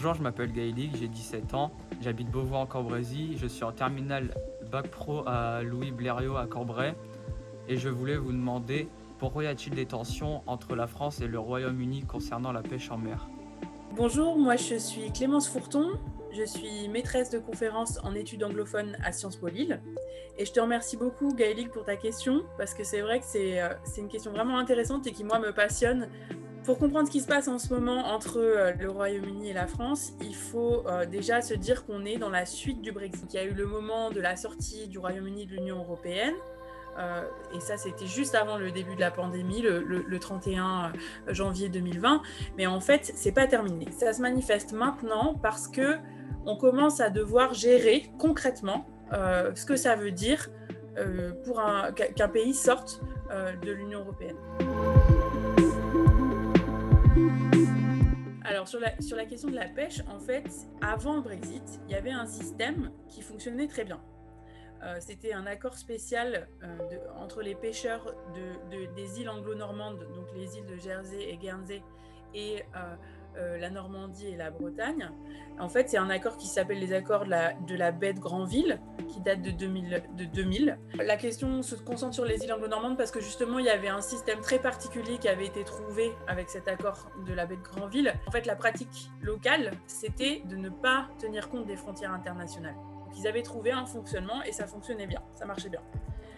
Bonjour, je m'appelle Gaëlic, j'ai 17 ans, j'habite Beauvoir en Cambrésis, je suis en terminale bac pro à Louis Blériot à Cambrai et je voulais vous demander pourquoi y a-t-il des tensions entre la France et le Royaume-Uni concernant la pêche en mer? Bonjour, moi je suis Clémence Fourton, je suis maîtresse de conférences en études anglophones à Sciences Po Lille. Et je te remercie beaucoup Gaëlic pour ta question, parce que c'est vrai que c'est une question vraiment intéressante et qui moi me passionne. Pour comprendre ce qui se passe en ce moment entre le Royaume-Uni et la France, il faut déjà se dire qu'on est dans la suite du Brexit. Il y a eu le moment de la sortie du Royaume-Uni de l'Union européenne, et ça c'était juste avant le début de la pandémie, le 31 janvier 2020. Mais en fait, c'est pas terminé. Ça se manifeste maintenant parce que on commence à devoir gérer concrètement ce que ça veut dire qu'un pays sorte de l'Union européenne. Alors sur la question de la pêche, en fait, avant le Brexit, il y avait un système qui fonctionnait très bien. C'était un accord spécial entre les pêcheurs des îles anglo-normandes, donc les îles de Jersey et Guernsey, et la Normandie et la Bretagne. En fait, c'est un accord qui s'appelle les accords de la baie de Granville, qui date de 2000. La question se concentre sur les îles anglo-normandes parce que justement, il y avait un système très particulier qui avait été trouvé avec cet accord de la baie de Granville. En fait, la pratique locale, c'était de ne pas tenir compte des frontières internationales. Donc, ils avaient trouvé un fonctionnement et ça fonctionnait bien, ça marchait bien.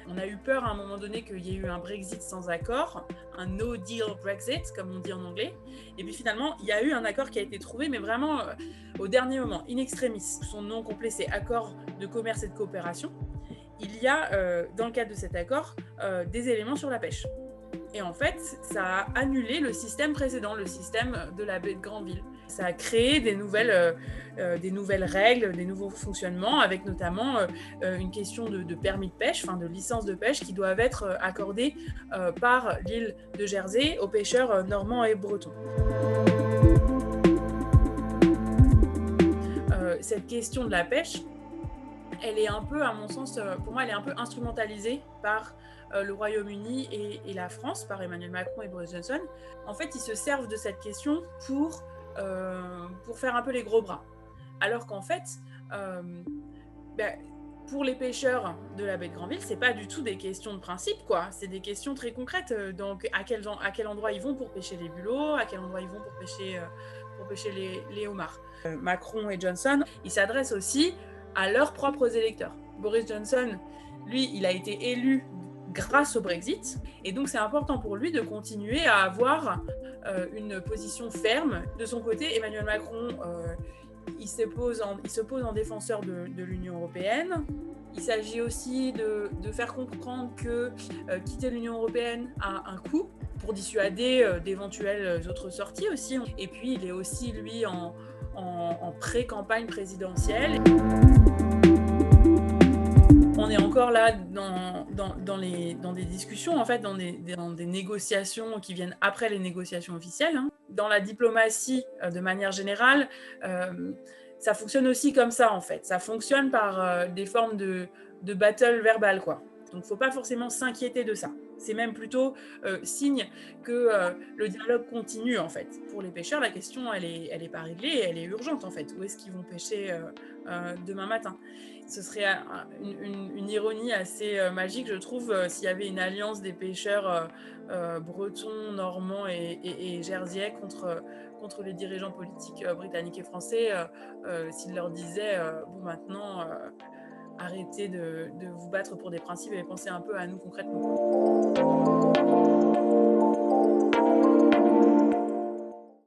On a eu peur à un moment donné qu'il y ait eu un Brexit sans accord, un no deal Brexit, comme on dit en anglais. Et puis finalement, il y a eu un accord qui a été trouvé, mais vraiment au dernier moment, in extremis. Son nom complet, c'est Accord de commerce et de coopération. Il y a, dans le cadre de cet accord, des éléments sur la pêche. Et en fait, ça a annulé le système précédent, le système de la baie de Granville. Ça a créé des nouvelles règles, des nouveaux fonctionnements, avec notamment une question de permis de pêche, enfin de licence de pêche, qui doivent être accordées par l'île de Jersey aux pêcheurs normands et bretons. Cette question de la pêche, elle est un peu, à mon sens, pour moi, elle est un peu instrumentalisée par le Royaume-Uni et la France, par Emmanuel Macron et Boris Johnson. En fait, ils se servent de cette question pour faire un peu les gros bras. Alors qu'en fait, pour les pêcheurs de la baie de Granville, c'est pas du tout des questions de principe, quoi. C'est des questions très concrètes. Donc, à quel endroit ils vont pour pêcher les bulots, à quel endroit ils vont pour pêcher les homards. Macron et Johnson, ils s'adressent aussi à leurs propres électeurs. Boris Johnson, lui, il a été élu grâce au Brexit, et donc c'est important pour lui de continuer à avoir une position ferme. De son côté, Emmanuel Macron, il se pose en défenseur de l'Union européenne. Il s'agit aussi de faire comprendre que quitter l'Union européenne a un coût pour dissuader d'éventuelles autres sorties aussi. Et puis, il est aussi, lui, en pré-campagne présidentielle. On est encore là dans des discussions, en fait, dans des négociations qui viennent après les négociations officielles. Dans la diplomatie, de manière générale, ça fonctionne aussi comme ça, en fait. Ça fonctionne par des formes de battle verbal, quoi. Donc, il ne faut pas forcément s'inquiéter de ça. C'est même plutôt signe que le dialogue continue, en fait. Pour les pêcheurs, la question, elle est pas réglée, elle est urgente, en fait. Où est-ce qu'ils vont pêcher demain matin? Ce serait une ironie assez magique, je trouve, s'il y avait une alliance des pêcheurs bretons, normands et jerseyais contre les dirigeants politiques britanniques et français, s'ils leur disaient bon, maintenant, arrêtez de vous battre pour des principes et pensez un peu à nous concrètement.